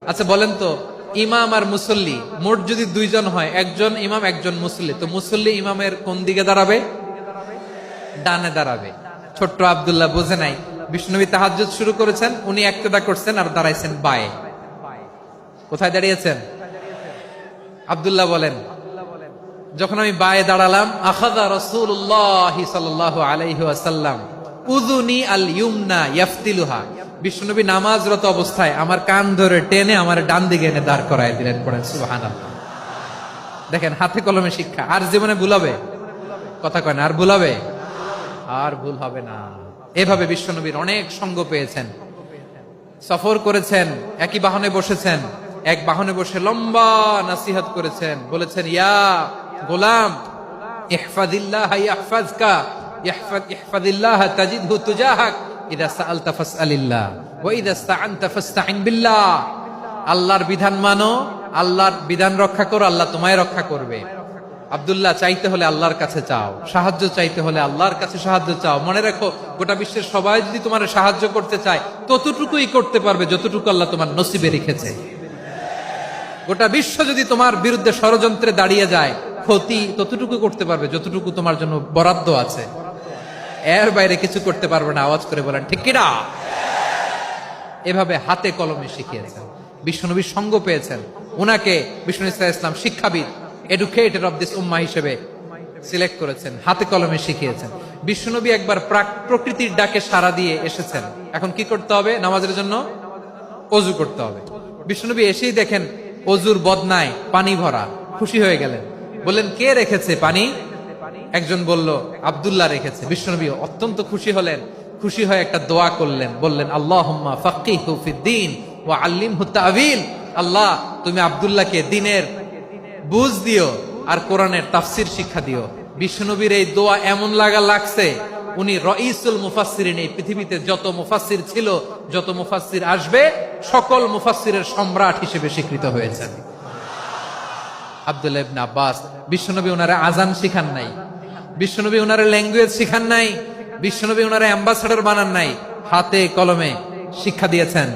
আচ্ছা বলেন তো, ইমাম আর মুসল্লি মোট যদি দুইজন হয়, একজন ইমাম একজন মুসল্লি, তো মুসল্লি ইমামের কোন দিকে দাঁড়াবে? ডানে দাঁড়াবে। ছোট্ট আব্দুল্লাহ বোঝে নাই, বিষ্ণুনবী তাহাজ্জুদ শুরু করেছেন, উনি একতেদা করছেন আর দাঁড়াইছেন বায়ে। কোথায় দাঁড়িয়েছেন? আব্দুল্লাহ বলেন, যখন আমি বায়ে দাঁড়ালাম, আখাযা রাসূলুল্লাহ সাল্লাল্লাহু আলাইহি ওয়াসাল্লাম উযুনি আল ইউমনা ইয়াফতিলুহা, বিষ্ণুনবী নামাজরত অবস্থায় আমার কান ধরে টেনে আমার ডান দিকে এনে দাঁড় করায় দিলেন। পড়েন সুবহানাল্লাহ। দেখেন, হাতে কলমে শিক্ষা। আর জীবনে ভুলাবে? কথা কয় না, আর ভুলাবে? আর ভুল হবে না। এভাবে বিশ্বনবীর অনেক সঙ্গ পেয়েছেন, সফর করেছেন, একই বাহনে বসেছেন, এক বাহনে বসে লম্বা নাসিহত করেছেন, বলেছেন, ইয়া গোলাম ইহফাজিল্লাহ ইয়াহফাজকা ইহফাজিল্লাহ তাজিদহু তুজাহাক ইযা সাআলতা ফাসআলিল্লাহ ওয়া ইযা ইসতাআনতা ফাসতাইন বিল্লাহ। আল্লাহর বিধান মানো, আল্লাহর বিধান রক্ষা করো, আল্লাহ তোমায় রক্ষা করবে। আব্দুল্লাহ, চাইতে হলে আল্লাহর কাছে চাও, সাহায্য চাইতে হলে আল্লাহর কাছে সাহায্য চাও। মনে রাখো, গোটা বিশ্বের সবাই যদি তোমার সাহায্য করতে চায়, ততটুকুই করতে পারবে যতটুকু আল্লাহ তোমার নসিবে রেখেছে। গোটা বিশ্ব যদি তোমার বিরুদ্ধে ষড়যন্ত্রে দাঁড়িয়ে যায়, ক্ষতি ততটুকু করতে পারবে যতটুকু তোমার জন্য বরাদ্দ আছে। এর বাইরে কিছু করতে পারবে না। আওয়াজ করে বলেন ঠিক কিনা? এভাবে হাতে কলমে শিখিয়েছেন, বিশ্বনবীর সঙ্গ পেয়েছেন। উনাকে বিষ্ণু ইসলাম শিক্ষাবিদ, এডুকেটেড অফ দিস উম্মাহ হিসেবে সিলেক্ট করেছেন, হাতে কলমে শিখিয়েছেন। বিশ্বনবী একবার প্রকৃতির ডাকে সাড়া দিয়ে এসেছেন। এখন কি করতে হবে? নামাজের জন্য ওযু করতে হবে। বিশ্বনবী এসেই দেখেন ওযুর বদনায় পানি ভরা, খুশি হয়ে গেলেন, বললেন, কে রেখেছে পানি? একজন বলল, আব্দুল্লাহ রেখেছে। বিশ্বনবী অত্যন্ত খুশি হলেন, খুশি হয়ে একটা দোয়া করলেন, বললেন, আল্লাহুম্মা ফাক্কিহু ফিদ্দীন ওয়া আল্লিমহু তা'ওয়ীল। আল্লাহ, তুমি আব্দুল্লাহকে দ্বীনের বুঝ দিও আর কোরআনের তাফসীর শিক্ষা দিও। বিশ্বনবীর এই দোয়া এমন লাগছে, উনি রাইসুল মুফাসসিরিন, এই পৃথিবীতে যত মুফাসসির ছিল, যত মুফাসসির আসবে, সকল মুফাসসিরের সম্রাট হিসেবে স্বীকৃত হয়েছেন। আব্দুল্লাহ ইবনে আব্বাস, বিশ্বনবী ওনারে আজান শিখান নাই, বিশ্বনবী ওনারে ল্যাঙ্গুয়েজ শিখান নাই, বিশ্বনবী ওনারে অ্যাম্বাসাডর বানান নাই, হাতে কলমে শিক্ষা দিয়েছেন।